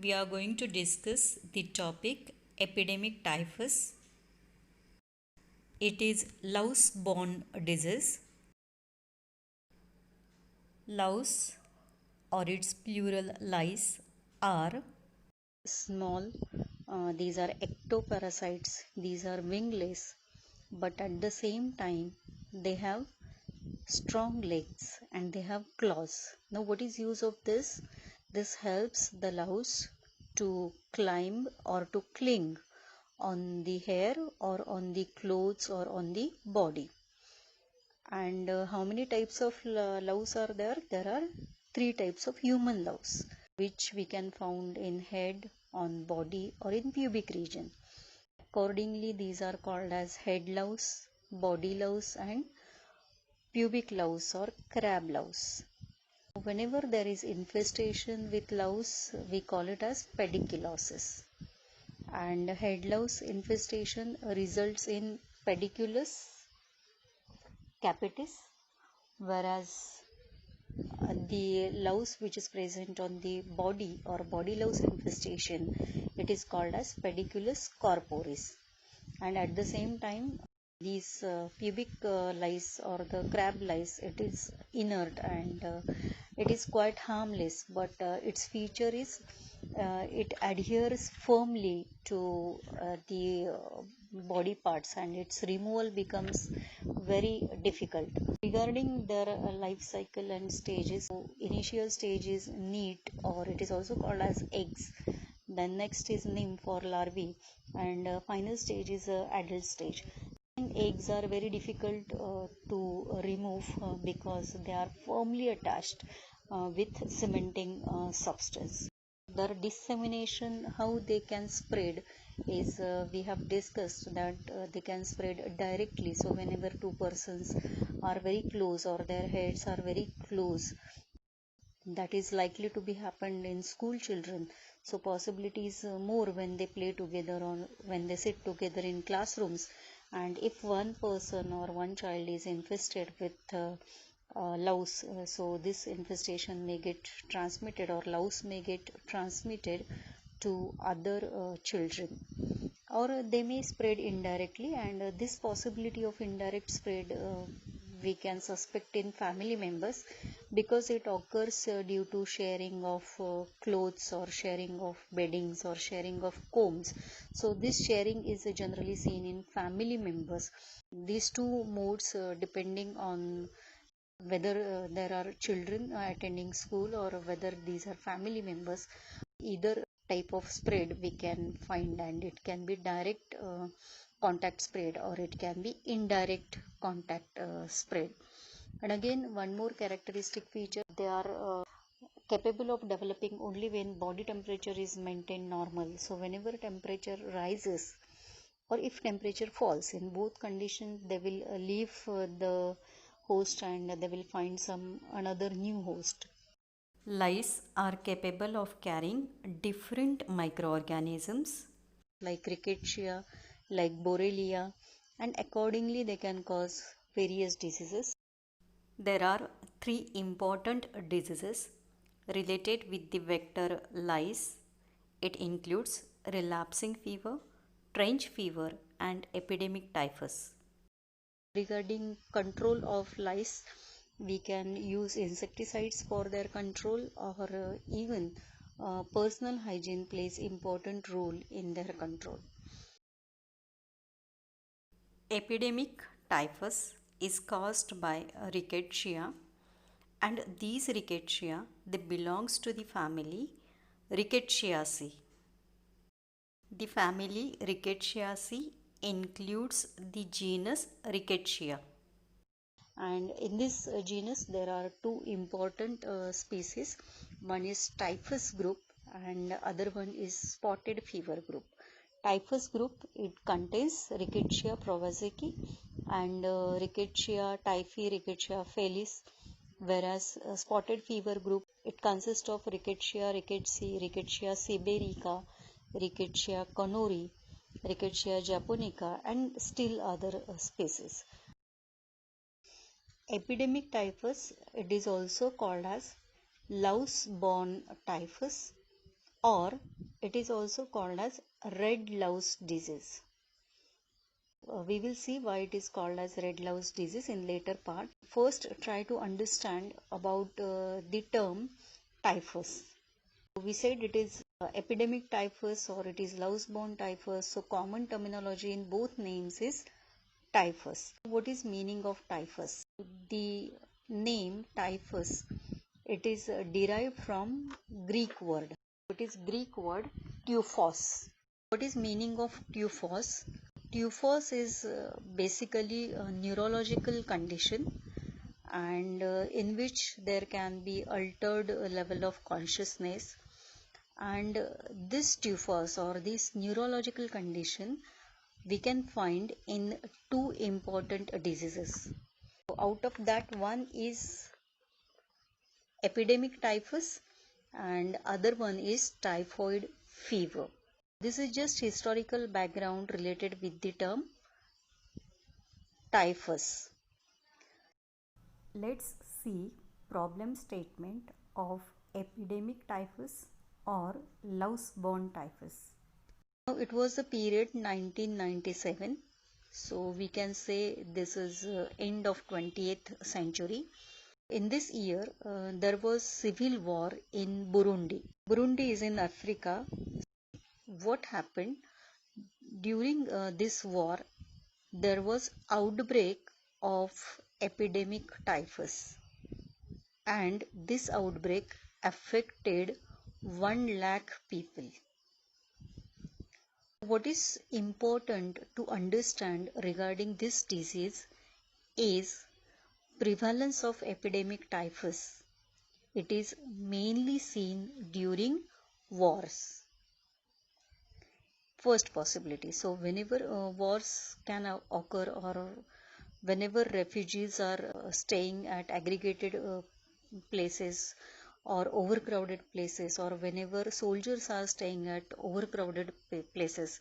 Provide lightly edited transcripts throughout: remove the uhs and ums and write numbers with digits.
we are going to discuss the topic epidemic typhus. It is louse borne disease. Louse or its plural lice are small. These are ectoparasites. These are wingless, but at the same time they have strong legs and they have claws. Now what is use of this? This helps the louse to climb or to cling on the hair or on the clothes or on the body. And how many types of louse are there? There are three types of human louse, which we can found in head, on body or in pubic region. Accordingly, these are called as head louse, body louse and pubic louse or crab louse. Whenever there is infestation with louse, we call it as pediculosis. And head louse infestation results in pediculus capitis, whereas the louse which is present on the body or body louse infestation, it is called as pediculus corporis. And at the same time, these pubic lice or the crab lice, it is inert and it is quite harmless, but its feature is it adheres firmly to the body parts and its removal becomes very difficult. Regarding their life cycle and stages, so initial stage is neat or it is also called as eggs. Then next is nymph or larvae, and final stage is adult stage. And eggs are very difficult to remove because they are firmly attached with cementing substance. Their dissemination, how they can spread is we have discussed that they can spread directly. So whenever two persons are very close or their heads are very close, that is likely to be happened in school children. So possibilities more when they play together or when they sit together in classrooms. And if one person or one child is infested with louse, so this infestation may get transmitted or louse may get transmitted to other children, or they may spread indirectly. And this possibility of indirect spread we can suspect in family members because it occurs due to sharing of clothes or sharing of beddings or sharing of combs. So this sharing is generally seen in family members. These two modes depending on whether there are children attending school or whether these are family members, either type of spread we can find, and it can be direct contact spread or it can be indirect contact spread. And again, one more characteristic feature, they are capable of developing only when body temperature is maintained normal. So whenever temperature rises or if temperature falls, in both conditions they will leave the host and they will find some another new host. Lice are capable of carrying different microorganisms like Rickettsia, like Borrelia, and accordingly they can cause various diseases. There are three important diseases related with the vector lice. It includes relapsing fever, trench fever, and epidemic typhus. Regarding control of lice, we can use insecticides for their control, or even personal hygiene plays important role in their control. Epidemic typhus is caused by Rickettsia, and these Rickettsia, they belongs to the family Rickettsiaceae. The family Rickettsiaceae includes the genus Rickettsia. And in this genus there are two important species. One is typhus group and other one is spotted fever group. Typhus group, it contains Rickettsia prowazekii and Rickettsia typhi, Rickettsia felis, whereas spotted fever group, it consists of Rickettsia rickettsii, Rickettsia siberica, Rickettsia connori, Rickettsia japonica, and still other species. Epidemic typhus, it is also called as louse borne typhus or it is also called as red louse disease. We will see why it is called as red louse disease in later part. First, try to understand about the term typhus. We said it is epidemic typhus or it is louse-borne typhus. So common terminology in both names is typhus. What is meaning of typhus? The name typhus, it is derived from Greek word. It is Greek word typhos. What is meaning of typhos? Typhos is basically a neurological condition and in which there can be altered level of consciousness, and this typhus or this neurological condition we can find in two important diseases. Out of that, one is epidemic typhus and other one is typhoid fever. This is just historical background related with the term typhus. Let's see problem statement of epidemic typhus or louse-borne typhus. Now it was the period 1997, so we can say this is end of 20th century. In this year, there was civil war in Burundi. Burundi is in Africa. What happened? During this war, there was outbreak of epidemic typhus, and this outbreak affected 1 lakh people. What is important to understand regarding this disease is prevalence of epidemic typhus. It is mainly seen during wars. First possibility. So whenever wars can occur or whenever refugees are staying at aggregated places or overcrowded places, or whenever soldiers are staying at overcrowded places,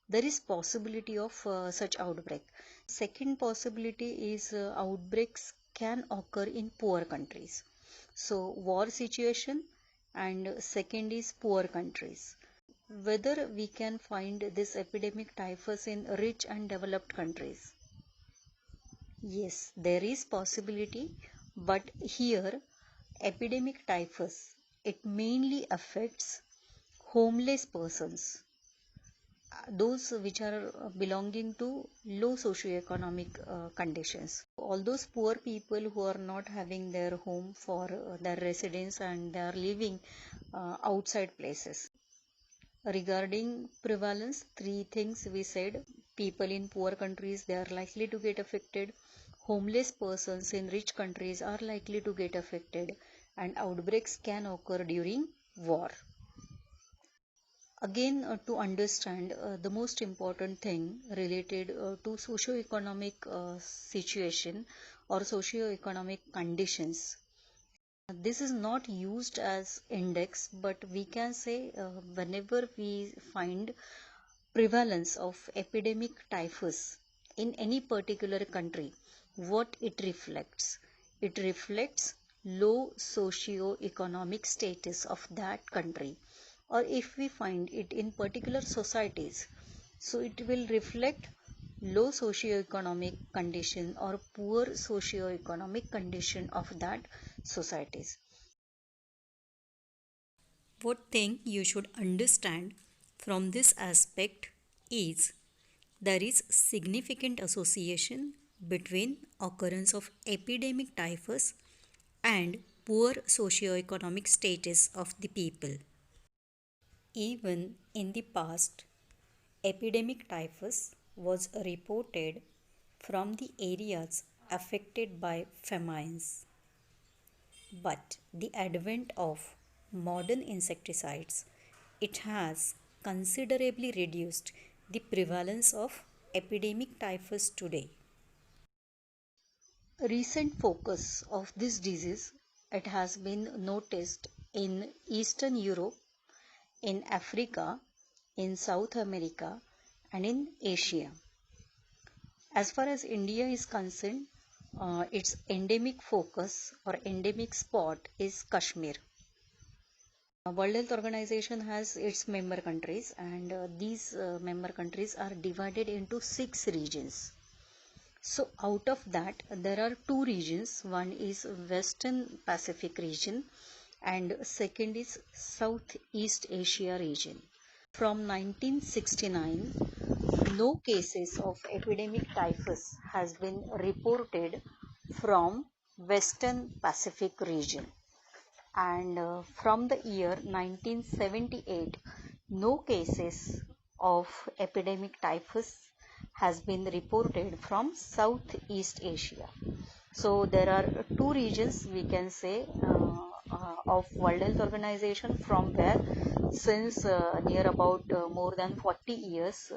there is possibility of such outbreak. Second possibility is outbreaks can occur in poor countries. So war situation, and second is poor countries. Whether we can find this epidemic typhus in rich and developed countries? Yes, there is possibility, but here epidemic typhus, it mainly affects homeless persons, those which are belonging to low socioeconomic conditions. All those poor people who are not having their home for their residence and they are living outside places. Regarding prevalence, three things we said. People in poor countries, they are likely to get affected. Homeless persons in rich countries are likely to get affected, and outbreaks can occur during war. Again, to understand the most important thing related to socio-economic situation or socio-economic conditions. This is not used as index, but we can say whenever we find prevalence of epidemic typhus in any particular country, what it reflects? It reflects low socio-economic status of that country. Or if we find it in particular societies, so it will reflect low socio-economic condition or poor socio-economic condition of that societies. What thing you should understand from this aspect is there is significant association between occurrence of epidemic typhus and poor socio-economic status of the people. Even in the past, epidemic typhus was reported from the areas affected by famines. But the advent of modern insecticides, it has considerably reduced the prevalence of epidemic typhus today. Recent focus of this disease, it has been noticed in Eastern Europe, in Africa, in South America, and in Asia. As far as India is concerned, its endemic focus or endemic spot is Kashmir. World Health Organization has its member countries, and these member countries are divided into 6 regions. So out of that, there are 2 regions. One is Western Pacific region and second is Southeast Asia region. From 1969, no cases of epidemic typhus has been reported from Western Pacific region. And from the year 1978, no cases of epidemic typhus has been reported from Southeast Asia. So there are 2 regions we can say of World Health Organization from where since near about more than 40 years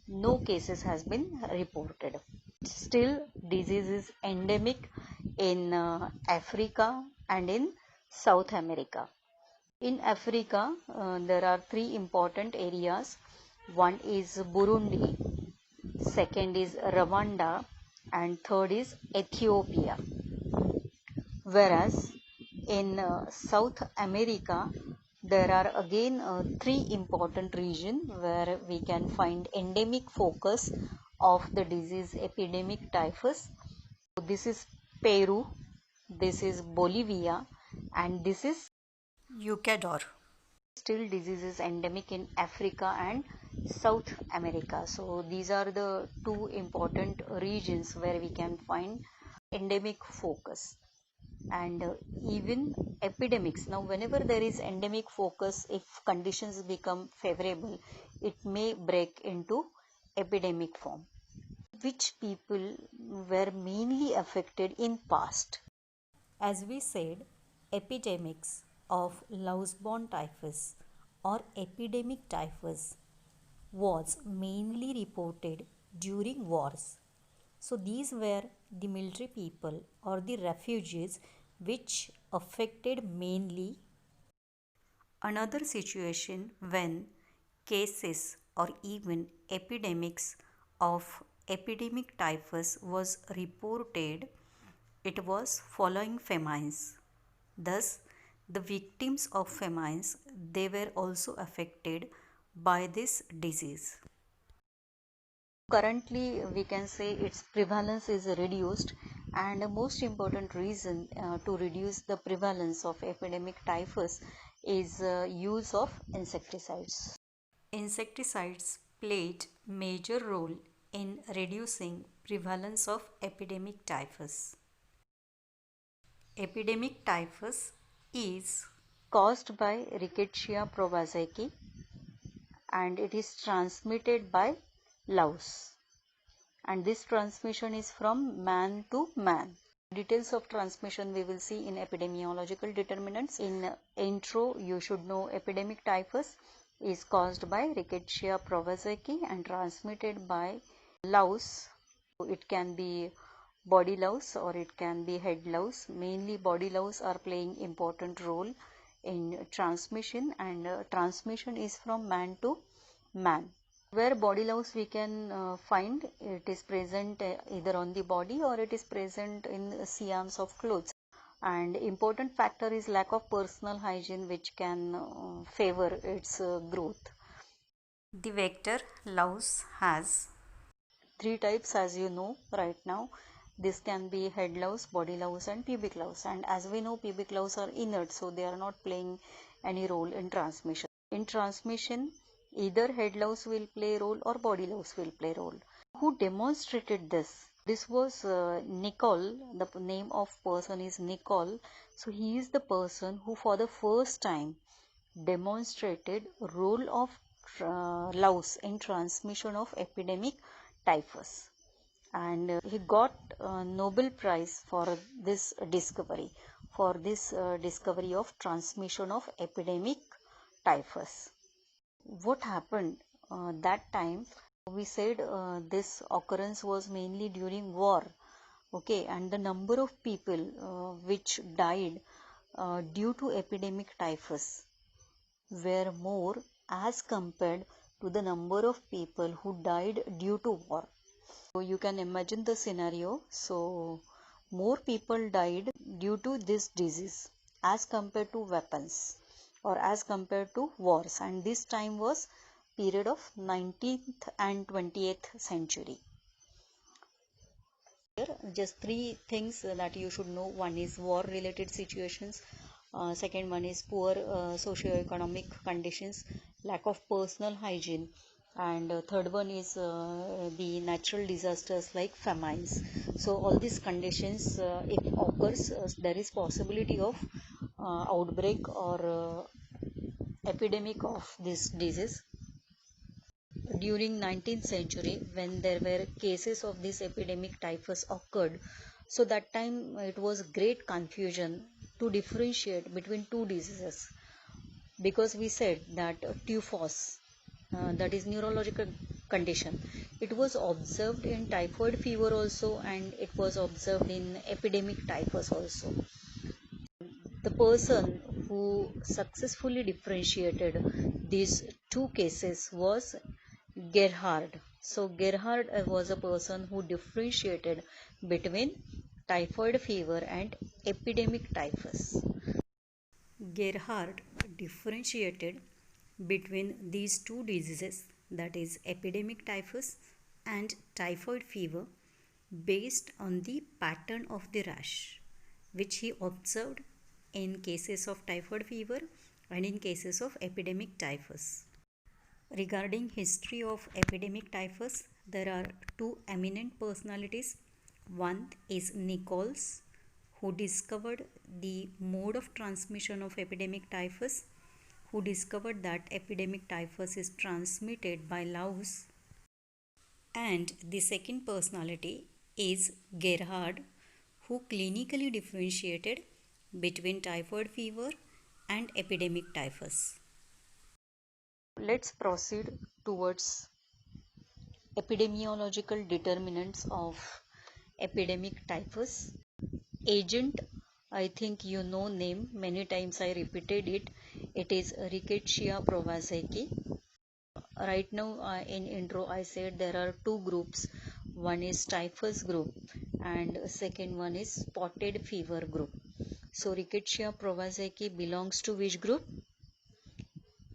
no cases has been reported. Still disease is endemic in Africa and in South America. In Africa, there are 3 important areas. One is Burundi, second is Rwanda, and third is Ethiopia. Whereas in South America, there are again 3 important regions where we can find endemic focus of the disease epidemic typhus. This is Peru, this is Bolivia, and this is Ecuador. Still disease is endemic in Africa and South America. So these are the 2 important regions where we can find endemic focus. And even epidemics, now whenever there is endemic focus, if conditions become favorable, it may break into epidemic form. Which people were mainly affected in past? As we said, epidemics of louse-borne typhus or epidemic typhus was mainly reported during wars. So these were the military people or the refugees which affected mainly. Another situation when cases or even epidemics of epidemic typhus was reported, it was following famines. Thus, the victims of famines, they were also affected by this disease. Currently, we can say its prevalence is reduced, and the most important reason to reduce the prevalence of epidemic typhus is use of insecticides. Insecticides played major role in reducing prevalence of epidemic typhus. Epidemic typhus is caused by Rickettsia prowazekii and it is transmitted by louse, and this transmission is from man to man. Details of transmission we will see in epidemiological determinants. In intro, you should know epidemic typhus is caused by Rickettsia prowazekii and transmitted by louse. It can be body louse or it can be head louse. Mainly body louse are playing important role in transmission, and transmission is from man to man. Where body louse we can find, it is present either on the body or it is present in seams of clothes. And important factor is lack of personal hygiene which can favor its growth. The vector louse has 3 types as you know right now. This can be head louse, body louse and pubic louse, and as we know pubic louse are inert, so they are not playing any role in transmission. In transmission, either head louse will play role or body louse will play role. Who demonstrated this? This was Nicol. The name of person is Nicol. So he is the person who for the first time demonstrated role of louse in transmission of epidemic typhus, and he got Nobel Prize for this discovery, discovery of transmission of epidemic typhus. What happened that time? We said this occurrence was mainly during war, okay, and the number of people which died due to epidemic typhus were more as compared to the number of people who died due to war. So you can imagine the scenario. So more people died due to this disease as compared to weapons. or as compared to wars, and this time was period of 19th and 20th century. Here just three things that you should know. One is war related situations, second one is poor socio-economic conditions, lack of personal hygiene, and third one is the natural disasters like famines. So all these conditions, if occurs, there is possibility of outbreak or epidemic of this disease. During 19th century, when there were cases of this epidemic typhus occurred, so that time it was great confusion to differentiate between two diseases, because we said that typhus, that is neurological condition, it was observed in typhoid fever also, and it was observed in epidemic typhus also. The person who successfully differentiated these two cases was Gerhard. So Gerhard was a person who differentiated between typhoid fever and epidemic typhus. Gerhard differentiated between these two diseases, that is epidemic typhus and typhoid fever, based on the pattern of the rash which he observed in cases of typhoid fever and in cases of epidemic typhus. Regarding history of epidemic typhus, there are two eminent personalities. One is Nichols, who discovered the mode of transmission of epidemic typhus, who discovered that epidemic typhus is transmitted by louse. And the second personality is Gerhard, who clinically differentiated between typhoid fever and epidemic typhus. Let's proceed towards epidemiological determinants of epidemic typhus. Agent, I think you know name, many times I repeated it. It is Rickettsia prowazekii. Right now in intro I said there are two groups. One is typhus group and second one is spotted fever group. So Rickettsia prowazekii belongs to which group?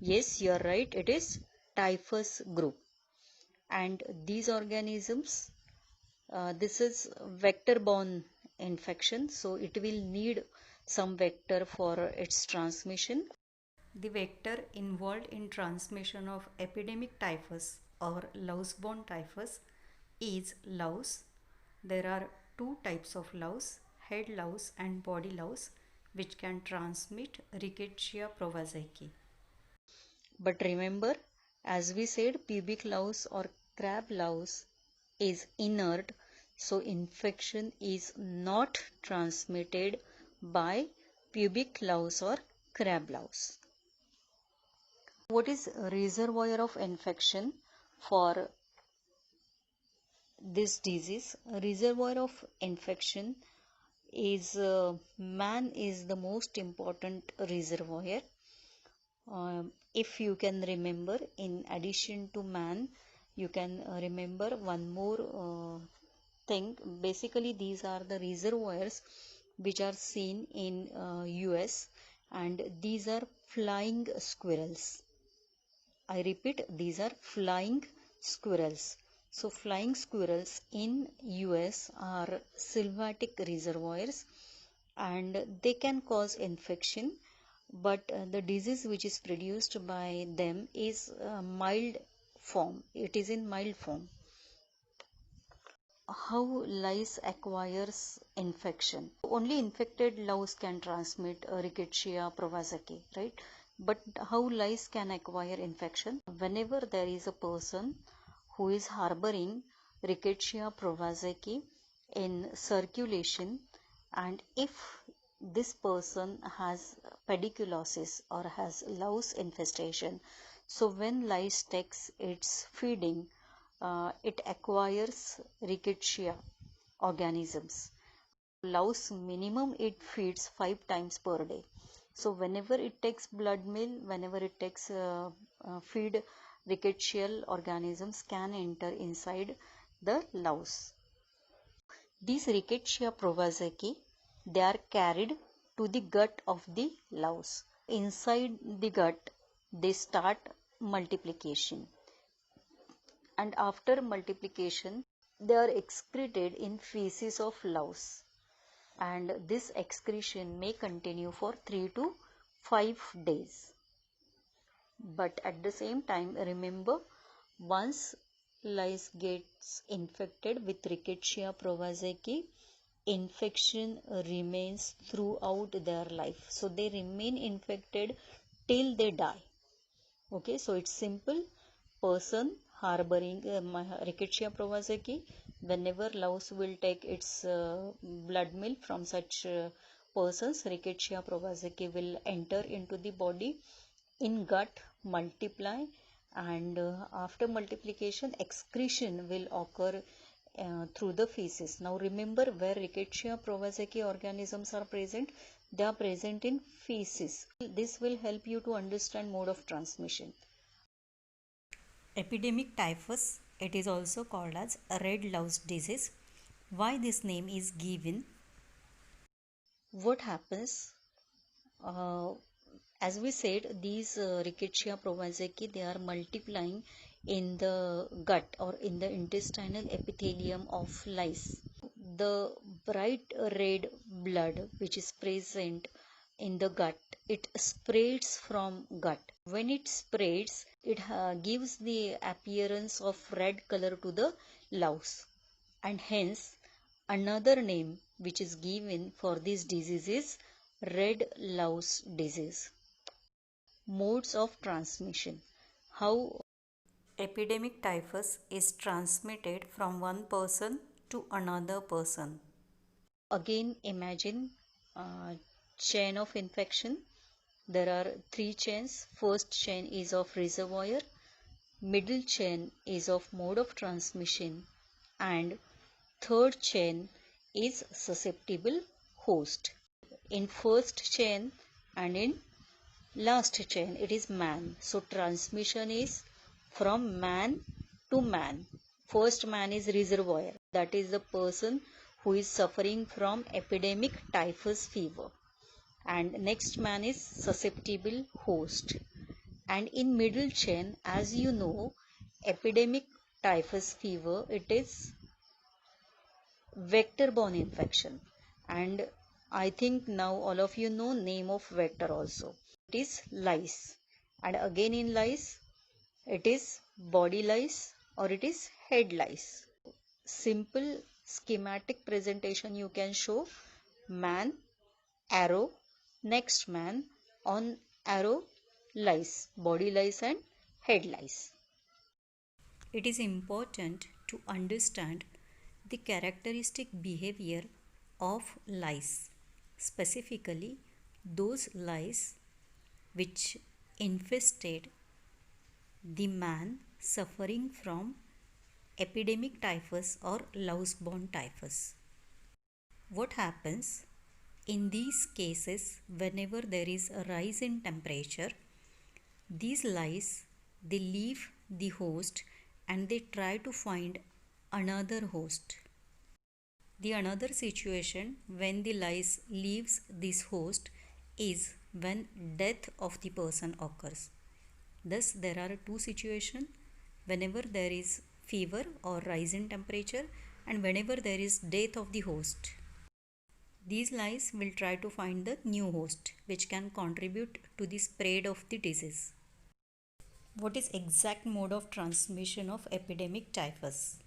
Yes, you are right, it is typhus group. And these organisms, this is vector borne infection, so it will need some vector for its transmission. The vector involved in transmission of epidemic typhus or louse-borne typhus is louse. There are two types of louse, head louse and body louse, which can transmit Rickettsia prowazekii. But remember, as we said, pubic louse or crab louse is inert, so infection is not transmitted by pubic louse or crab louse. What is reservoir of infection for this disease? Reservoir of infection is man is the most important reservoir. If you can remember, in addition to man, you can remember one more thing. Basically, these are the reservoirs which are seen in US, and these are flying squirrels. I repeat, these are flying squirrels. So flying squirrels in US are sylvatic reservoirs, and they can cause infection, but the disease which is produced by them is mild form. It is in mild form. How lice acquires infection? Only infected louse can transmit Rickettsia prowazekii, right? But how lice can acquire infection? Whenever there is a person who is harboring Rickettsia prowazekii in circulation, and if this person has pediculosis or has louse infestation, so when lice takes its feeding, it acquires Rickettsia organisms. Louse minimum it feeds 5 times per day. So whenever it takes blood meal, whenever it takes feed, rickettsial organisms can enter inside the louse. These Rickettsia prowazekii, they are carried to the gut of the louse. inside the gut they start multiplication, and after multiplication they are excreted in feces of louse, and this excretion may continue for 3 to 5 days. But at the same time, remember, once lice gets infected with Rickettsia prowazekii, infection remains throughout their life. So they remain infected till they die. Okay, so it's simple. Person harboring Rickettsia prowazekii, whenever louse will take its blood milk from such persons, Rickettsia prowazekii will enter into the body, in gut, multiply, and after multiplication excretion will occur through the feces. Now remember, where Rickettsia prowazekii organisms are present, they are present in feces. This will help you to understand mode of transmission. Epidemic typhus, it is also called as red louse disease. Why this name is given? What happens? As we said, these Rickettsia prowazekii, they are multiplying in the gut or in the intestinal epithelium of lice. The bright red blood which is present in the gut, it spreads from gut. When it spreads, it gives the appearance of red color to the louse, and hence another name which is given for this disease is red louse disease. Modes of transmission. How Epidemic typhus is transmitted from one person to another person. again imagine chain of infection. There are 3 chains. First chain is of reservoir, middle chain is of mode of transmission, and third chain is susceptible host. In first chain and in last chain it is man. So transmission is from man to man. First man is reservoir, that is the person who is suffering from epidemic typhus fever, and next man is susceptible host. And in middle chain, as you know, epidemic typhus fever, it is vector borne infection, and I think now all of you know name of vector also. It is lice, and again in lice it is body lice or it is head lice. Simple schematic presentation you can show: man, arrow, next man, on arrow lice, body lice and head lice. It is important to understand the characteristic behavior of lice, specifically those lice which infested the man suffering from epidemic typhus or louse-borne typhus. What happens in these cases? Whenever there is a rise in temperature, these lice, they leave the host and they try to find another host. The another situation when the lice leaves this host is when death of the person occurs. Thus there are two situations: whenever there is fever or rise in temperature and whenever there is death of the host. These lice will try to find the new host which can contribute to the spread of the disease. What is exact mode of transmission of epidemic typhus?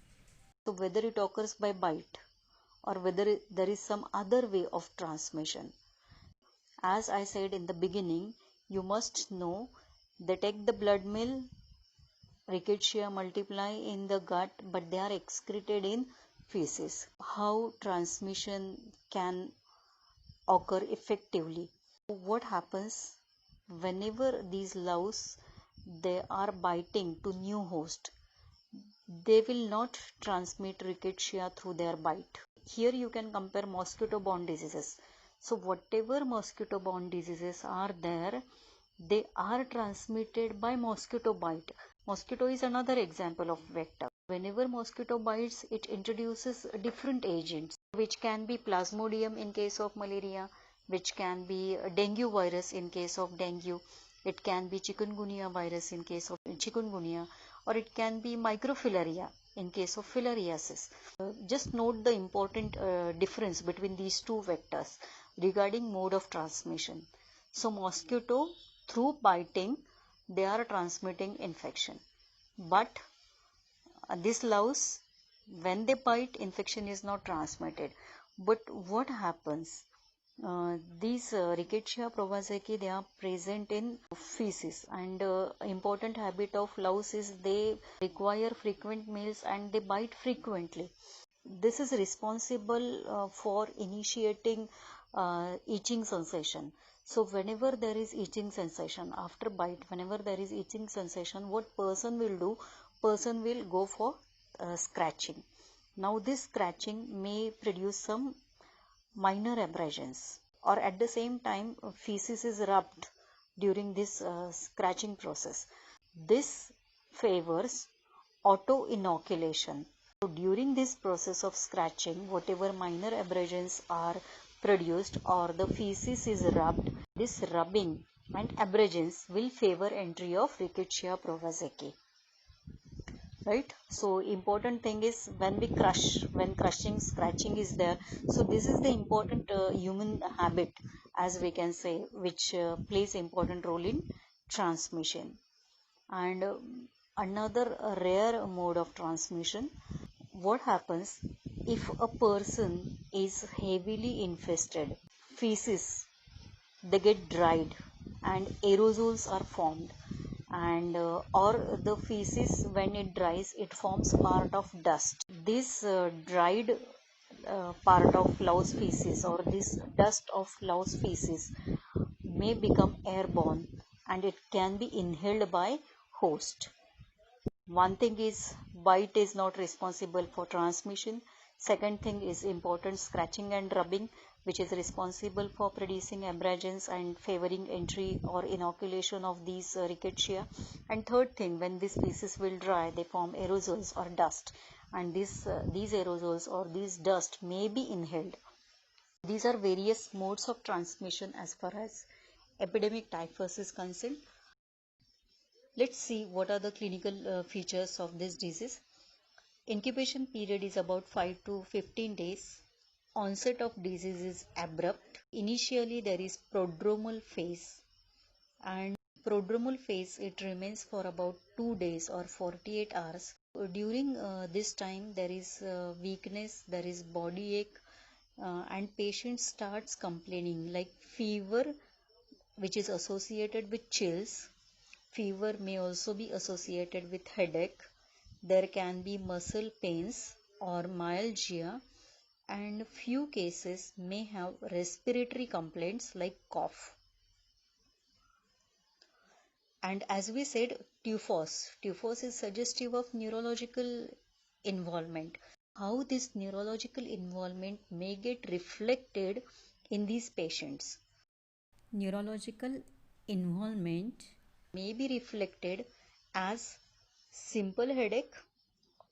So whether it occurs by bite or whether there is some other way of transmission. As I said in the beginning, you must know they take the blood meal, Rickettsia multiply in the gut, but they are excreted in feces. How transmission can occur effectively? What happens whenever these louse, they are biting to new host? They will not transmit rickettsia through their bite. Here you can compare mosquito-borne diseases. So whatever mosquito-borne diseases are there, they are transmitted by mosquito bite. Mosquito is another example of vector. Whenever mosquito bites, it introduces different agents, which can be plasmodium in case of malaria, which can be a dengue virus in case of dengue. It can be chikungunya virus in case of chikungunya, or it can be microfilaria in case of filariasis. Just note the important difference between these two vectors regarding mode of transmission. So mosquito, through biting, they are transmitting infection, but this louse, when they bite, infection is not transmitted. But what happens? These Rickettsia provazeki, they are present in feces, and important habit of louse is they require frequent meals and they bite frequently. This is responsible for initiating itching sensation. So whenever there is itching sensation after bite, whenever there is itching sensation, what person will do? Person will go for scratching. Now this scratching may produce some minor abrasions, or at the same time feces is rubbed during this scratching process. This favors auto inoculation. So during this process of scratching, whatever minor abrasions are produced or the feces is rubbed, this rubbing and abrasions will favor entry of Rickettsia provazeki. Right? So important thing is when we crush, when crushing, scratching is there. So this is the important human habit, as we can say, which plays important role in transmission. And another rare mode of transmission, what happens if a person is heavily infested, feces, they get dried and aerosols are formed, and or the feces, when it dries, it forms part of dust. This dried part of louse feces, or this dust of louse feces, may become airborne and it can be inhaled by host. One thing is bite is not responsible for transmission. Second thing is important scratching and rubbing, which is responsible for producing abrasions and favoring entry or inoculation of these rickettsia. And third thing, when these species will dry, they form aerosols or dust, and these aerosols or these dust may be inhaled. These are various modes of transmission as far as epidemic typhus is concerned. Let's see what are the clinical features of this disease. Incubation period is about 5 to 15 days. Onset of disease is abrupt. Initially there is prodromal phase, and prodromal phase it remains for about 2 days or 48 hours. During this time there is weakness, there is body ache, and patient starts complaining like fever, which is associated with chills. Fever may also be associated with headache. There can be muscle pains or myalgia, and few cases may have respiratory complaints like cough. And as we said, typhus is suggestive of neurological involvement. How this neurological involvement may get reflected in these patients? Neurological involvement May be reflected as simple headache,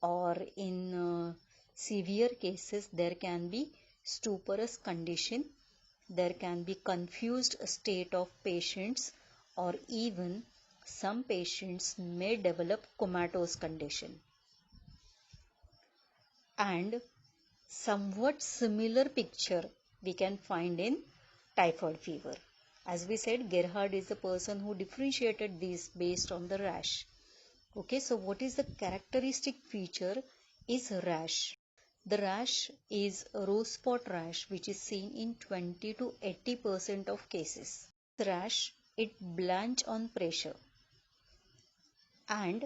or in severe cases there can be stuporous condition, there can be confused state of patients, or even some patients may develop comatose condition. And somewhat similar picture we can find in typhoid fever. As we said, Gerhard is the person who differentiated these based on the rash. Okay, so what is the characteristic feature is rash. The rash is a rose spot rash, which is seen in 20 to 80% of cases. This rash, it blanch on pressure, and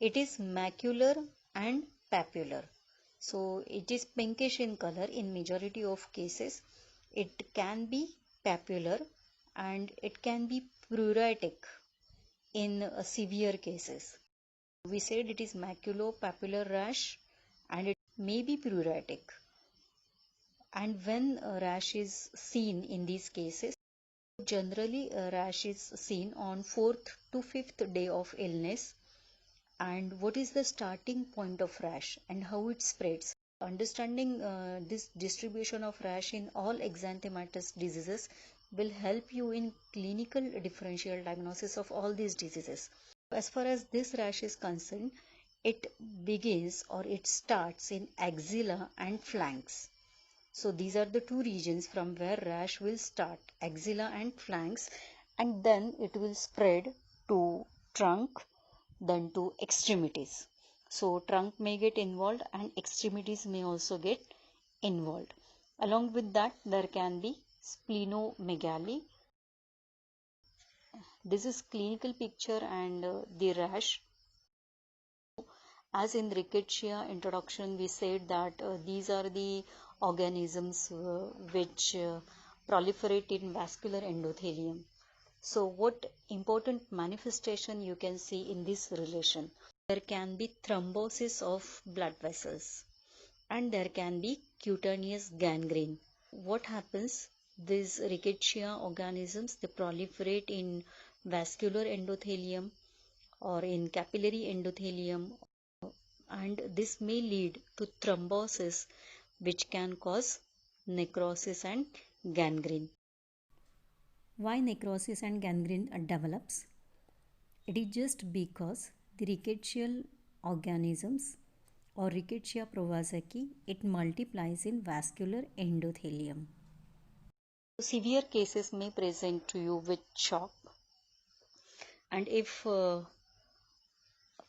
it is macular and papular. So it is pinkish in color in majority of cases. It can be papular and it can be pruritic in severe cases. We said it is maculopapular rash and it may be pruritic. And when a rash is seen in these cases, generally a rash is seen on 4th to 5th day of illness. And what is the starting point of rash and how it spreads? Understanding this distribution of rash in all exanthematous diseases will help you in clinical differential diagnosis of all these diseases. As far as this rash is concerned, it begins or it starts in axilla and flanks. So these are the two regions from where rash will start, axilla and flanks, and then it will spread to trunk, then to extremities. So trunk may get involved and extremities may also get involved. Along with that, there can be splenomegaly. This is clinical picture and the rash. As in rickettsia introduction, we said that these are the organisms which proliferate in vascular endothelium. So what important manifestation you can see in this relation? There can be thrombosis of blood vessels and there can be cutaneous gangrene. What happens? These rickettsia organisms, they proliferate in vascular endothelium or in capillary endothelium, and this may lead to thrombosis which can cause necrosis and gangrene. Why necrosis and gangrene develops? It is just because the rickettsial organisms or Rickettsia prowazekii, it multiplies in vascular endothelium. Severe cases may present to you with shock, and if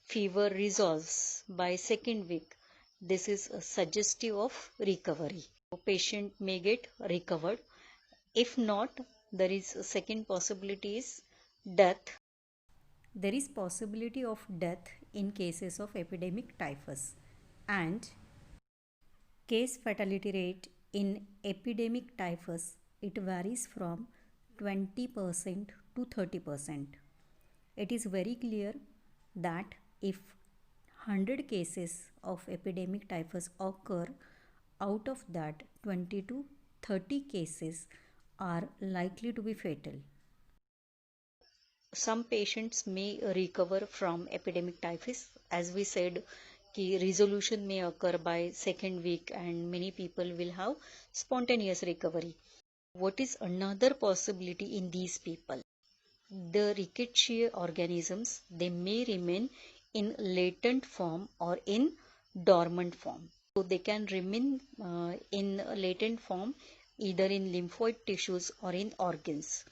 fever resolves by second week, this is suggestive of recovery. Patient may get recovered. If not, there is a second possibility is death. There is possibility of death in cases of epidemic typhus, and case fatality rate in epidemic typhus, it varies from 20% to 30%. It is very clear that if 100 cases of epidemic typhus occur, out of that 20 to 30 cases are likely to be fatal. Some patients may recover from epidemic typhus. As we said, resolution may occur by second week and many people will have spontaneous recovery. What is another possibility in these people? The rickettsia organisms, they may remain in latent form or in dormant form. So they can remain in latent form either in lymphoid tissues or in organs.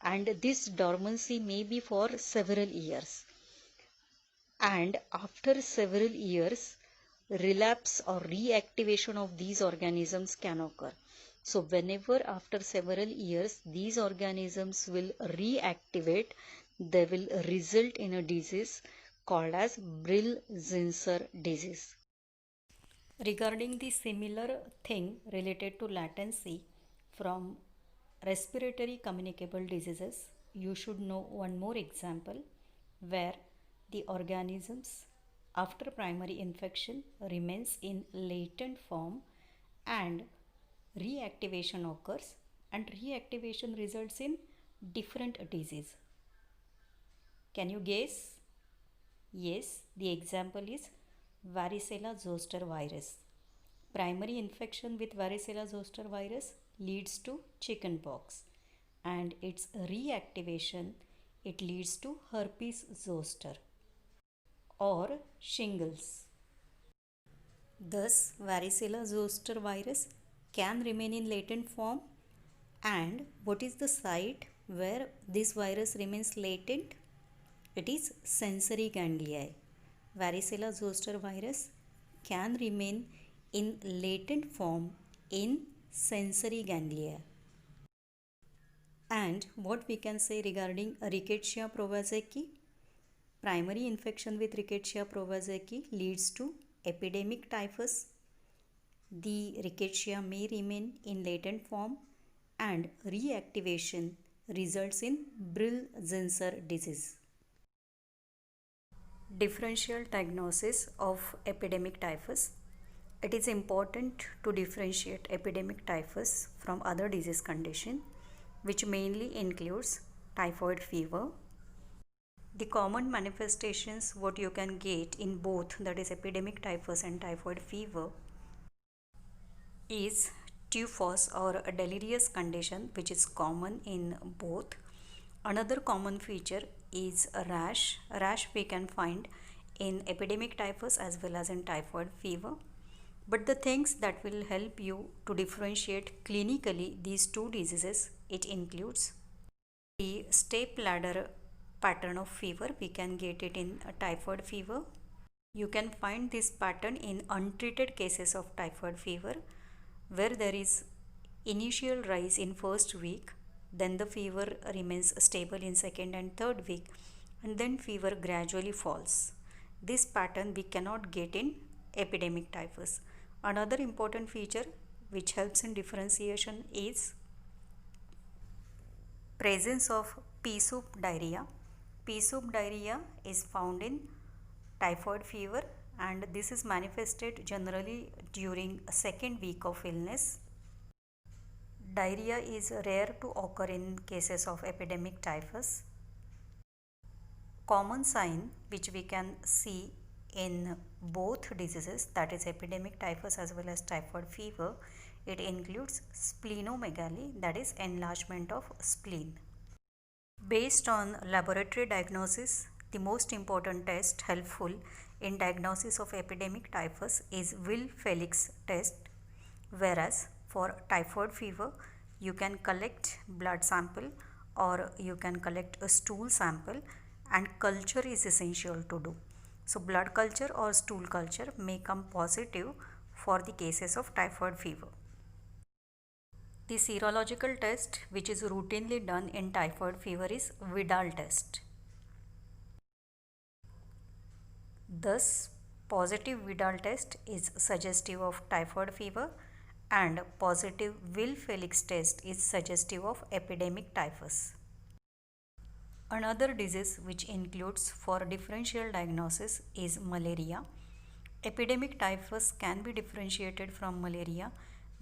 And this dormancy may be for several years. And after several years, relapse or reactivation of these organisms can occur. So whenever after several years these organisms will reactivate, they will result in a disease called as Brill-Zinsser disease. Regarding the similar thing related to latency from respiratory communicable diseases, you should know one more example where the organisms after primary infection remains in latent form and reactivation occurs, and reactivation results in different disease. Can you guess? Yes, the example is varicella zoster virus. Primary infection with varicella zoster virus leads to chickenpox, and its reactivation, it leads to herpes zoster or shingles. Thus, varicella zoster virus can remain in latent form. And what is the site where this virus remains latent? It is sensory ganglia. Varicella zoster virus can remain in latent form in sensory ganglia. And what we can say regarding Rickettsia prowazekii? Primary infection with Rickettsia prowazekii leads to epidemic typhus. The Rickettsia may remain in latent form and reactivation results in Brill-Zinsser disease. Differential diagnosis of epidemic typhus. It is important to differentiate epidemic typhus from other disease condition, which mainly includes typhoid fever. The common manifestations what you can get in both, that is epidemic typhus and typhoid fever, is typhus or a delirious condition which is common in both. Another common feature is a rash. Rash we can find in epidemic typhus as well as in typhoid fever. But the things that will help you to differentiate clinically these two diseases, it includes the step ladder pattern of fever. We can get it in a typhoid fever. You can find this pattern in untreated cases of typhoid fever where there is initial rise in first week, then the fever remains stable in second and third week, and then fever gradually falls. This pattern we cannot get in epidemic typhus. Another important feature which helps in differentiation is presence of pea soup diarrhea. Pea soup diarrhea is found in typhoid fever and this is manifested generally during a second week of illness. Diarrhea is rare to occur in cases of epidemic typhus. Common sign which we can see in both diseases, that is epidemic typhus as well as typhoid fever, it includes splenomegaly, that is enlargement of spleen. Based on laboratory diagnosis, the most important test helpful in diagnosis of epidemic typhus is Will-Felix test, whereas for typhoid fever you can collect blood sample or you can collect a stool sample, and culture is essential to do. So blood culture or stool culture may come positive for the cases of typhoid fever. The serological test which is routinely done in typhoid fever is Vidal test. Thus, positive Vidal test is suggestive of typhoid fever and positive Will-Felix test is suggestive of epidemic typhus. Another disease which includes for differential diagnosis is malaria. Epidemic typhus can be differentiated from malaria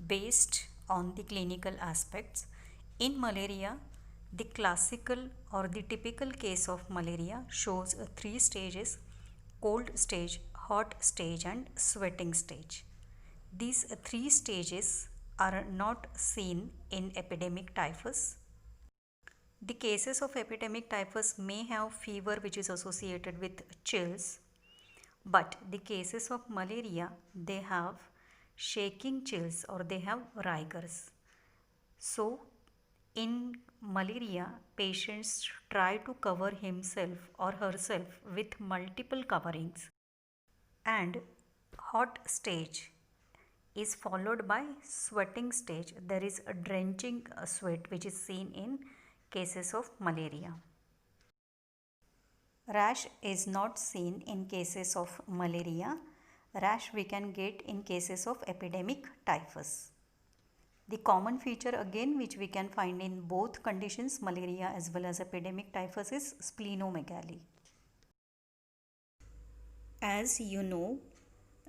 based on the clinical aspects. In malaria, the classical or the typical case of malaria shows three stages: cold stage, hot stage and sweating stage. These three stages are not seen in epidemic typhus. The cases of epidemic typhus may have fever which is associated with chills, but the cases of malaria, they have shaking chills or they have rigors. So in malaria, patients try to cover himself or herself with multiple coverings, and hot stage is followed by sweating stage. There is a drenching sweat which is seen in cases of malaria. Rash is not seen in cases of malaria. Rash we can get in cases of epidemic typhus. The common feature again which we can find in both conditions, malaria as well as epidemic typhus, is splenomegaly. As you know,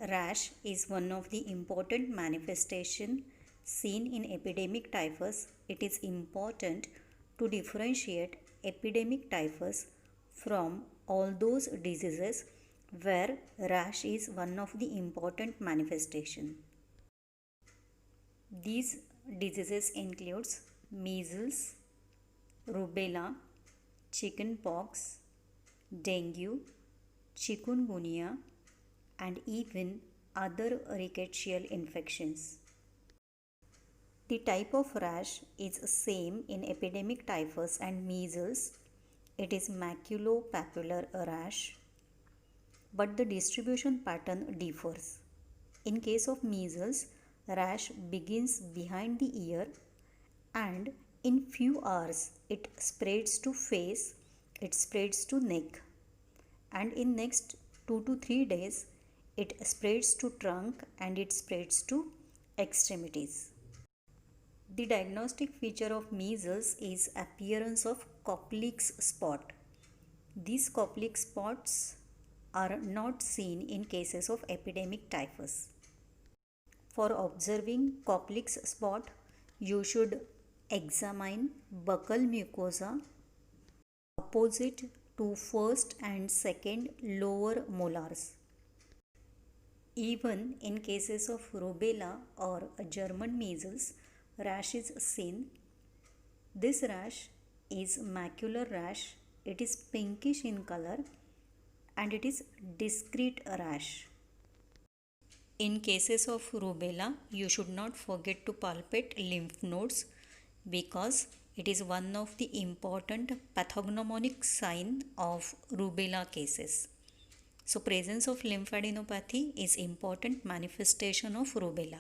rash is one of the important manifestation seen in epidemic typhus. It is important to differentiate epidemic typhus from all those diseases where rash is one of the important manifestation. These diseases includes measles, rubella, chickenpox, dengue, chikungunya, and even other rickettsial infections. The type of rash is same in epidemic typhus and measles. It is maculopapular rash, but the distribution pattern differs. In case of measles, rash begins behind the ear and in few hours it spreads to face, it spreads to neck, and in next 2 to 3 days it spreads to trunk and it spreads to extremities. The diagnostic feature of measles is appearance of Koplik's spot. These Koplik spots are not seen in cases of epidemic typhus. For observing Koplik's spot, you should examine buccal mucosa opposite to first and second lower molars. Even in cases of rubella or German measles, rash is seen. This rash is macular rash. It is pinkish in color and it is discrete rash. In cases of rubella, you should not forget to palpate lymph nodes because it is one of the important pathognomonic sign of rubella cases. So presence of lymphadenopathy is important manifestation of rubella.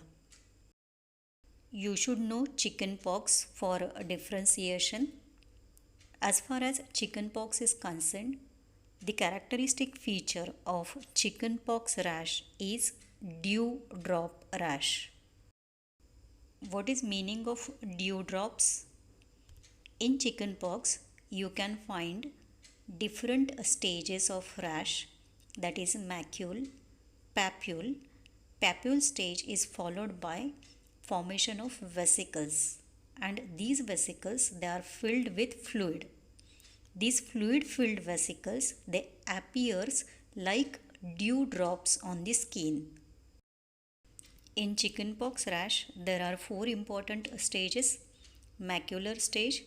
You should know chickenpox for differentiation. As far as chickenpox is concerned, the characteristic feature of chickenpox rash is dewdrop rash. What is meaning of dewdrops? In chickenpox, you can find different stages of rash, that is macule, papule. Papule stage is followed by formation of vesicles, and these vesicles they are filled with fluid. These fluid filled vesicles they appears like dewdrops on the skin. In chickenpox rash, there are four important stages: macular stage,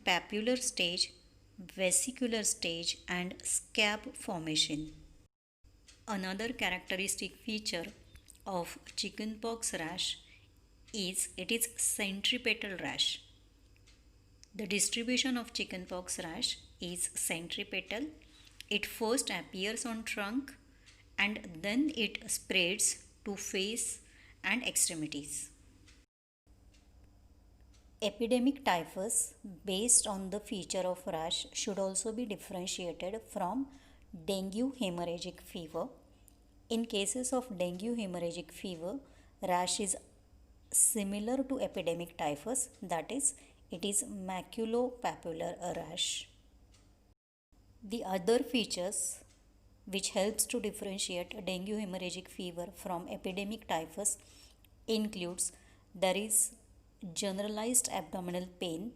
papular stage, vesicular stage, and scab formation. Another characteristic feature of chickenpox rash is it is centripetal rash. The distribution of chickenpox rash is centripetal. It first appears on trunk and then it spreads to face and extremities. Epidemic typhus based on the feature of rash should also be differentiated from dengue hemorrhagic fever. In cases of dengue hemorrhagic fever, rash is similar to epidemic typhus, that is, it is maculopapular rash. The other features which helps to differentiate dengue hemorrhagic fever from epidemic typhus includes there is generalized abdominal pain.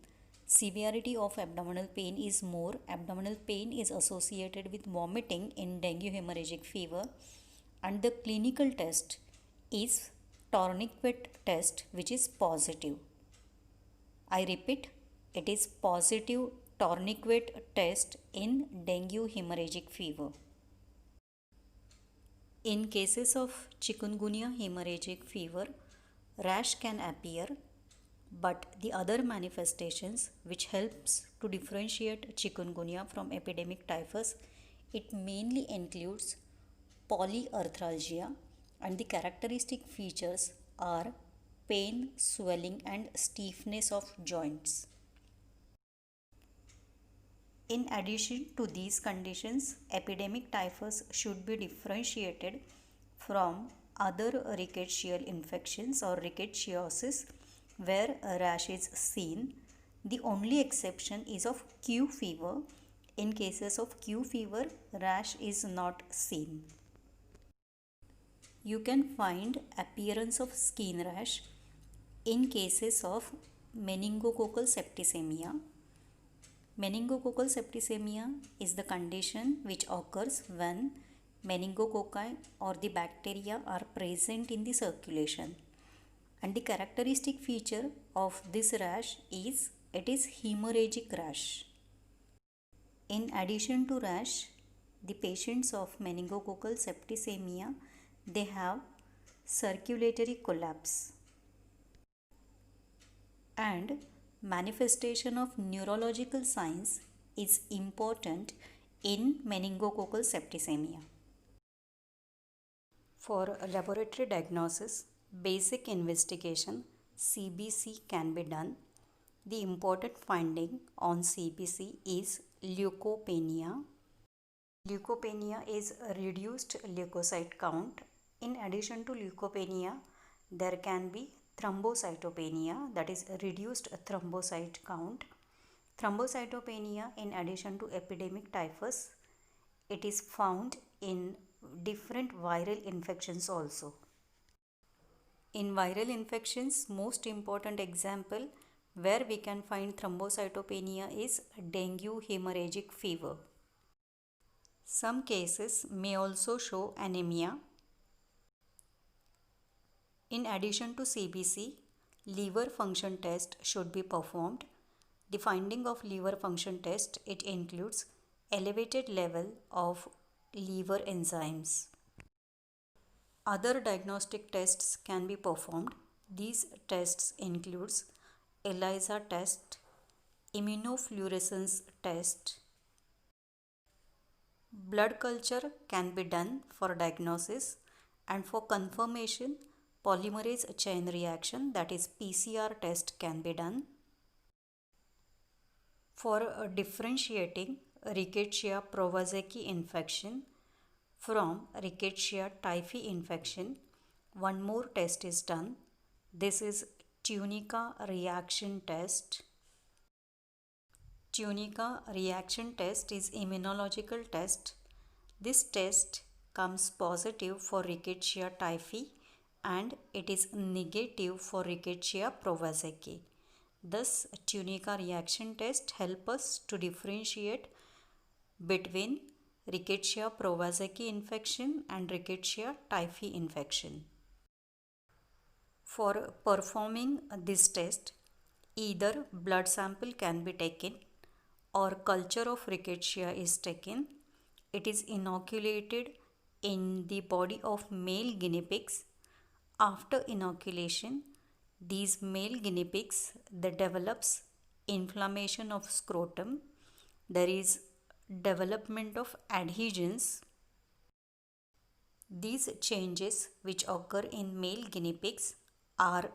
Severity of abdominal pain is more. Abdominal pain is associated with vomiting in dengue hemorrhagic fever, and the clinical test is tourniquet test, which is positive. I repeat, it is positive tourniquet test in dengue hemorrhagic fever. In cases of chikungunya hemorrhagic fever, rash can appear, but the other manifestations which helps to differentiate chikungunya from epidemic typhus, it mainly includes polyarthralgia, and the characteristic features are pain, swelling, and stiffness of joints. In addition to these conditions, epidemic typhus should be differentiated from other rickettsial infections or rickettsiosis where a rash is seen. The only exception is of Q fever. In cases of Q fever, rash is not seen. You can find appearance of skin rash in cases of meningococcal septicemia. Meningococcal septicemia is the condition which occurs when meningococci or the bacteria are present in the circulation. And the characteristic feature of this rash is it is hemorrhagic rash. In addition to rash, the patients of meningococcal septicemia they have circulatory collapse, and manifestation of neurological signs is important in meningococcal septicemia. For laboratory diagnosis, basic investigation CBC can be done. The important finding on CBC is leukopenia. Leukopenia is a reduced leukocyte count. In addition to leukopenia, there can be thrombocytopenia, that is reduced thrombocyte count. Thrombocytopenia, in addition to epidemic typhus, it is found in different viral infections also. In viral infections, most important example where we can find thrombocytopenia is dengue hemorrhagic fever. Some cases may also show anemia. In addition to CBC, liver function test should be performed. The finding of liver function test, it includes elevated level of liver enzymes. Other diagnostic tests can be performed. These tests includes ELISA test, immunofluorescence test. Blood culture can be done for diagnosis, and for confirmation, polymerase chain reaction, that is PCR test, can be done. For differentiating Rickettsia prowazekii infection from Rickettsia typhi infection, one more test is done. This is Tunica reaction test. Tunica reaction test is immunological test. This test comes positive for Rickettsia typhi and it is negative for Rickettsia prowazekii. Thus, Tunica reaction test help us to differentiate between Rickettsia prowazekii infection and Rickettsia typhi infection. For performing this test, either blood sample can be taken or culture of Rickettsia is taken. It is inoculated in the body of male guinea pigs. After inoculation, these male guinea pigs, they develops inflammation of scrotum. There is development of adhesions. These changes which occur in male guinea pigs are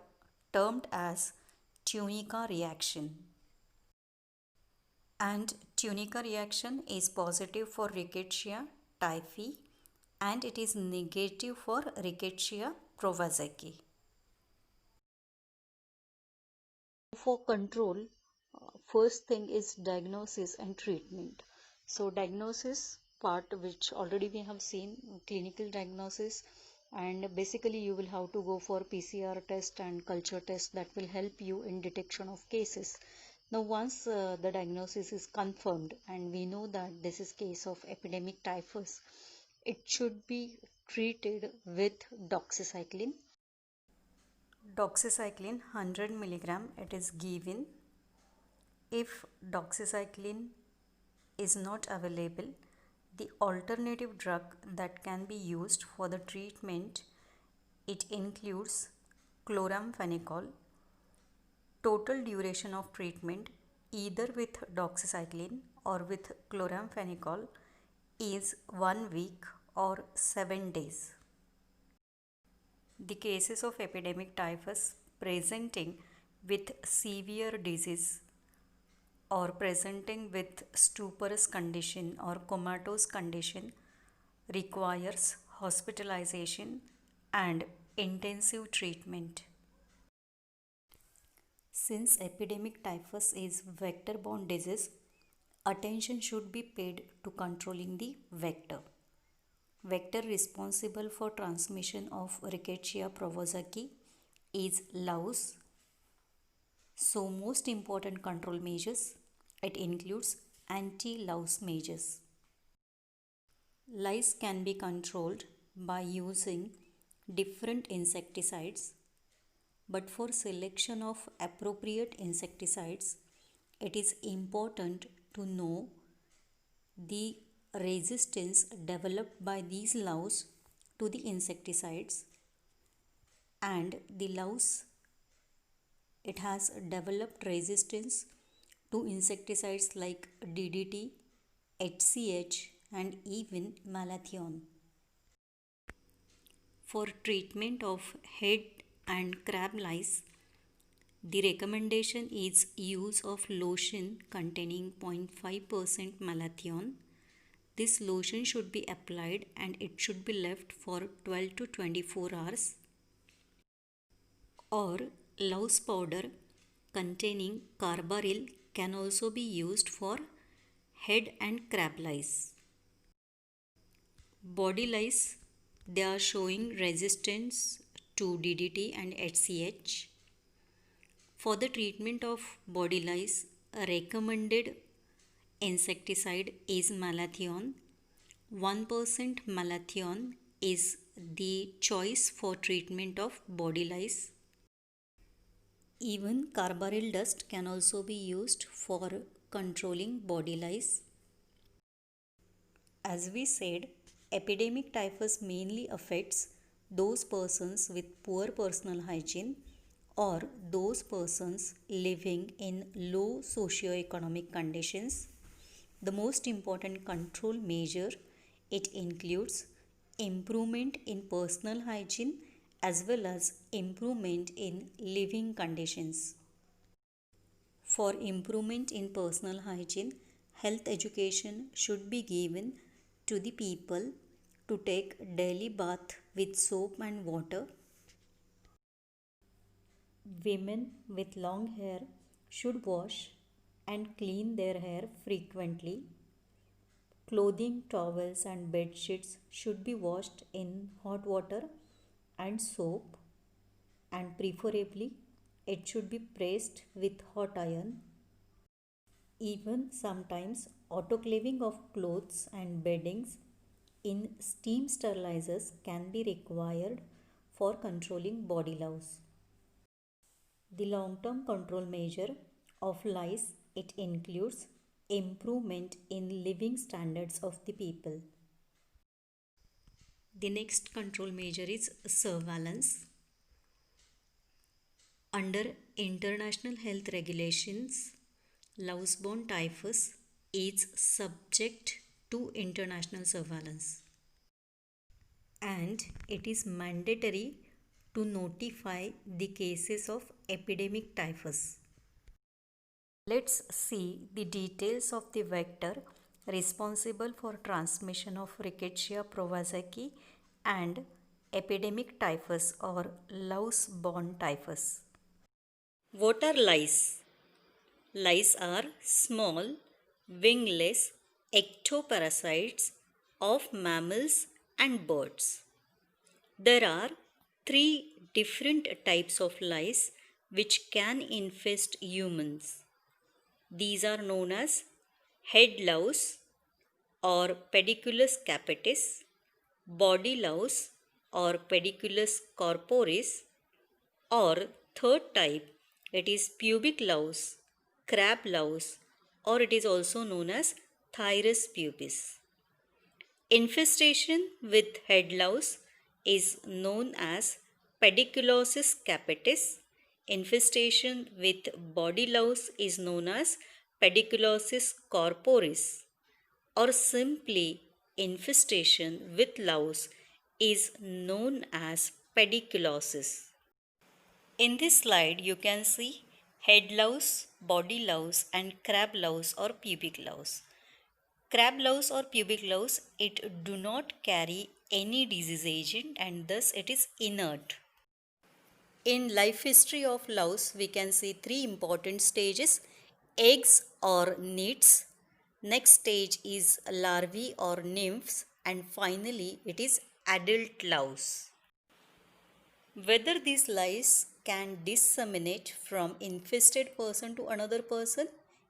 termed as Tunica reaction. And Tunica reaction is positive for Rickettsia typhi and it is negative for Rickettsia prowazekii. For control, first thing is diagnosis and treatment. So diagnosis part, which already we have seen, clinical diagnosis, and basically you will have to go for PCR test and culture test that will help you in detection of cases. Now once the diagnosis is confirmed and we know that this is case of epidemic typhus, it should be treated with doxycycline. Doxycycline 100 mg it is given. If doxycycline is not available, the alternative drug that can be used for the treatment, it includes chloramphenicol. Total duration of treatment either with doxycycline or with chloramphenicol is 1 week or 7 days. The cases of epidemic typhus presenting with severe disease or presenting with stuporous condition or comatose condition requires hospitalization and intensive treatment. Since epidemic typhus is vector-borne disease, attention should be paid to controlling the vector. Vector responsible for transmission of Rickettsia prowazekii is louse. So most important control measures, it includes anti-louse measures. Lice can be controlled by using different insecticides, but for selection of appropriate insecticides, it is important to know the resistance developed by these louse to the insecticides, and the louse, it has developed resistance to insecticides like DDT, HCH and even malathion. For treatment of head and crab lice, the recommendation is use of lotion containing 0.5% malathion. This lotion should be applied and it should be left for 12 to 24 hours. Or louse powder containing carbaryl can also be used for head and crab lice. Body lice, they are showing resistance to DDT and HCH. For the treatment of body lice, a recommended insecticide is malathion. 1% malathion is the choice for treatment of body lice. Even carbaryl dust can also be used for controlling body lice. As we said, epidemic typhus mainly affects those persons with poor personal hygiene or those persons living in low socioeconomic conditions. The most important control measure, it includes improvement in personal hygiene as well as improvement in living conditions. For improvement in personal hygiene, health education should be given to the people to take daily bath with soap and water. Women with long hair should wash and clean their hair frequently. Clothing, towels, and bed sheets should be washed in hot water and soap, and preferably it should be pressed with hot iron. Even sometimes autoclaving of clothes and beddings in steam sterilizers can be required for controlling body louse. The long-term control measure of lice, it includes improvement in living standards of the people. The next control measure is surveillance. Under international health regulations, louse-borne typhus is subject to international surveillance, and it is mandatory to notify the cases of epidemic typhus. Let's see the details of the vector responsible for transmission of Rickettsia prowazekii and epidemic typhus or louse-borne typhus. What are lice? Lice are small, wingless ectoparasites of mammals and birds. There are three different types of lice which can infest humans. These are known as head louse or Pediculus capitis, body louse or Pediculus corporis, or third type, it is pubic louse, crab louse, or it is also known as Thyrus pubis. Infestation with head louse is known as Pediculosis capitis. Infestation with body louse is known as Pediculosis corporis, or simply infestation with louse is known as pediculosis. In this slide, you can see head louse, body louse, and crab louse or pubic louse. Crab louse or pubic louse, it do not carry any disease agent and thus it is inert. In life history of louse, we can see three important stages: eggs or nits, next stage is larvae or nymphs, and finally it is adult louse. Whether these lice can disseminate from infested person to another person?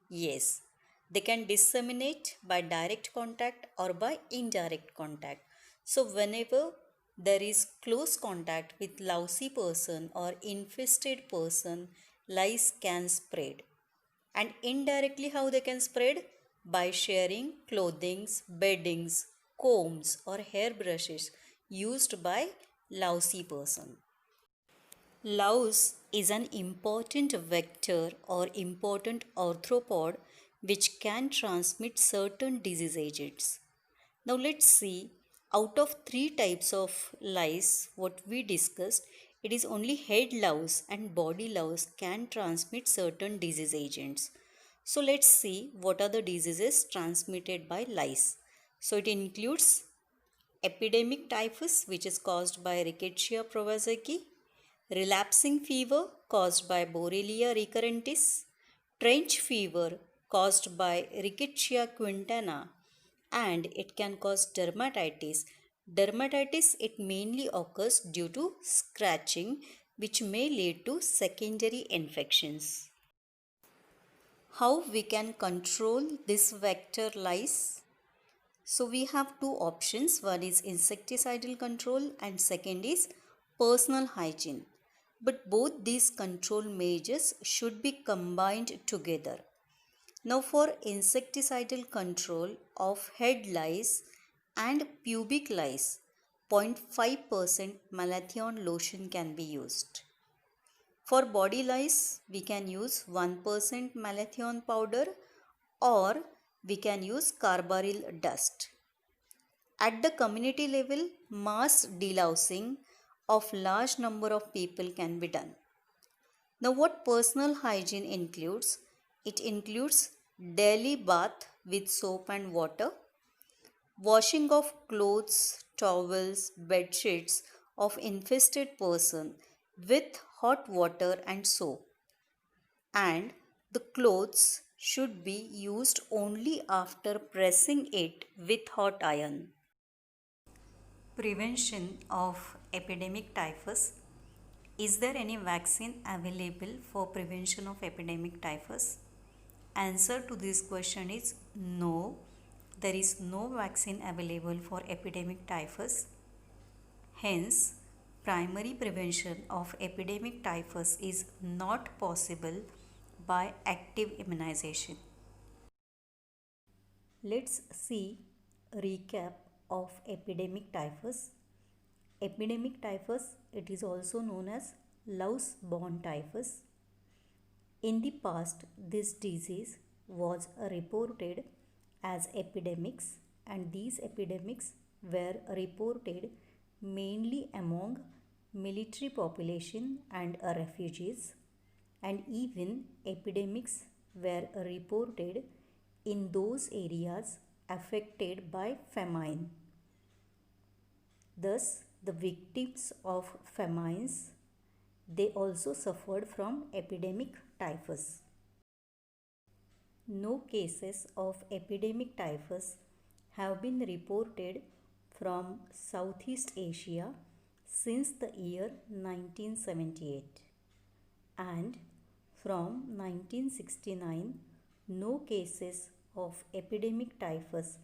Yes, they can disseminate by direct contact or by indirect contact. So whenever there is close contact with lousy person or infested person, lice can spread. And indirectly how they can spread? By sharing clothings, beddings, combs or hairbrushes used by lousy person. Louse is an important vector or important arthropod which can transmit certain disease agents. Now let's see, out of three types of lice what we discussed, it is only head louse and body louse can transmit certain disease agents. So let's see what are the diseases transmitted by lice. So it includes epidemic typhus, which is caused by Rickettsia prowazekii, relapsing fever caused by Borrelia recurrentis, trench fever caused by Rickettsia quintana, and it can cause dermatitis. Dermatitis, it mainly occurs due to scratching, which may lead to secondary infections. How we can control this vector lice? So we have two options. One is insecticidal control and second is personal hygiene. But both these control measures should be combined together. Now for insecticidal control of head lice and pubic lice, 0.5% malathion lotion can be used. For body lice, we can use 1% malathion powder or we can use carbaryl dust. At the community level, mass delousing of large number of people can be done. Now what personal hygiene includes? It includes daily bath with soap and water, washing of clothes, towels, bed sheets of infested person with hot water and soap, and the clothes should be used only after pressing it with hot iron. Prevention of epidemic typhus. Is there any vaccine available for prevention of epidemic typhus? Answer to this question is no. There is no vaccine available for epidemic typhus. Hence, primary prevention of epidemic typhus is not possible by active immunization. Let's see a recap of epidemic typhus. Epidemic typhus, it is also known as louse-borne typhus. In the past, this disease was reported as epidemics, and these epidemics were reported mainly among military population and refugees, and even epidemics were reported in those areas affected by famine. Thus, the victims of famines, they also suffered from epidemic typhus. No cases of epidemic typhus have been reported from Southeast Asia since the year 1978, and from 1969 no cases of epidemic typhus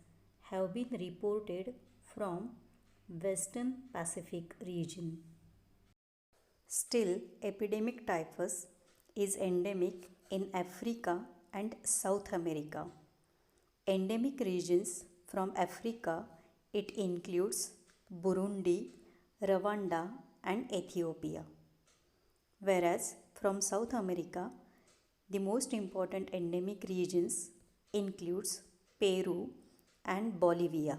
have been reported from Western Pacific region. Still, epidemic typhus is endemic in Africa and South America. Endemic regions from Africa, it includes Burundi, Rwanda and Ethiopia. Whereas from South America, the most important endemic regions includes Peru and Bolivia.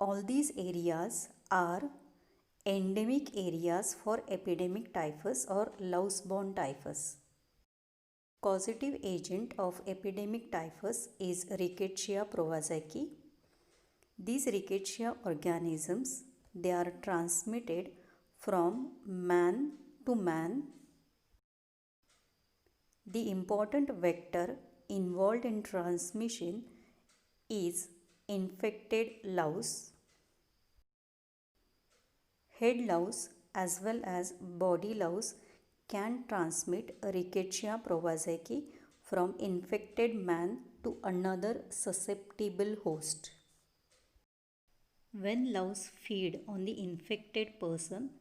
All these areas are endemic areas for epidemic typhus or louse-borne typhus. Causative agent of epidemic typhus is Rickettsia prowazekii. These Rickettsia organisms, they are transmitted from man to man. The important vector involved in transmission is infected louse. Head louse as well as body louse can transmit Rickettsia prowazekii from infected man to another susceptible host. When louse feed on the infected person,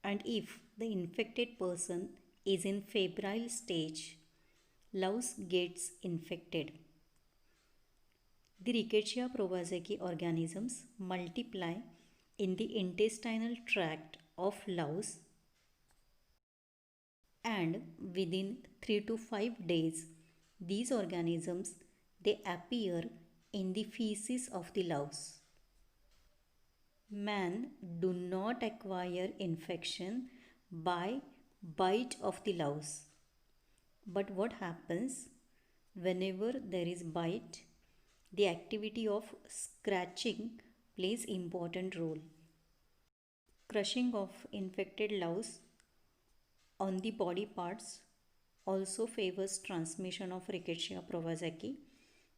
and if the infected person is in febrile stage, louse gets infected. The Rickettsia prowazekii organisms multiply in the intestinal tract of louse, and within 3 to 5 days these organisms, they appear in the feces of the louse. Man do not acquire infection by bite of the louse. But what happens whenever there is bite? The activity of scratching plays important role. Crushing of infected louse on the body parts also favors transmission of Rickettsia prowazekii,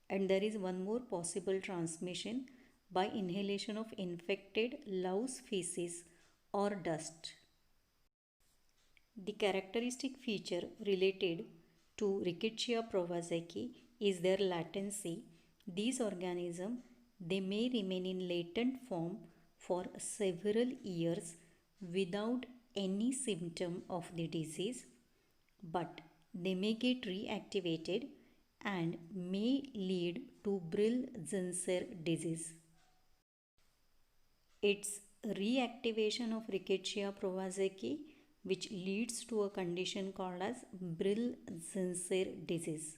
and there is one more possible transmission by inhalation of infected louse feces or dust. The characteristic feature related to Rickettsia prowazekii is their latency. These organisms, they may remain in latent form for several years without any symptom of the disease, but they may get reactivated and may lead to Brill-Zinsser disease. It's reactivation of Rickettsia prowazekii which leads to a condition called as Brill-Zinsser disease.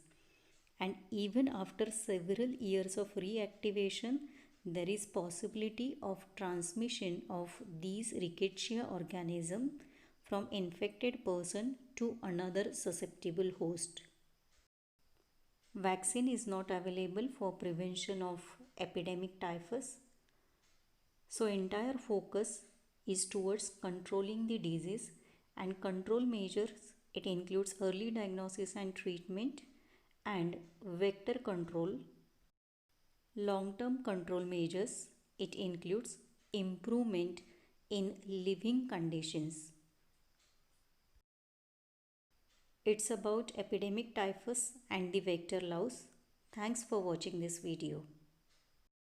And even after several years of reactivation, there is possibility of transmission of these Rickettsia organism from infected person to another susceptible host. Vaccine is not available for prevention of epidemic typhus. So entire focus is towards controlling the disease, and control measures, it includes early diagnosis and treatment and vector control. Long-term control measures, it includes improvement in living conditions. It's about epidemic typhus and the vector loss. Thanks for watching this video.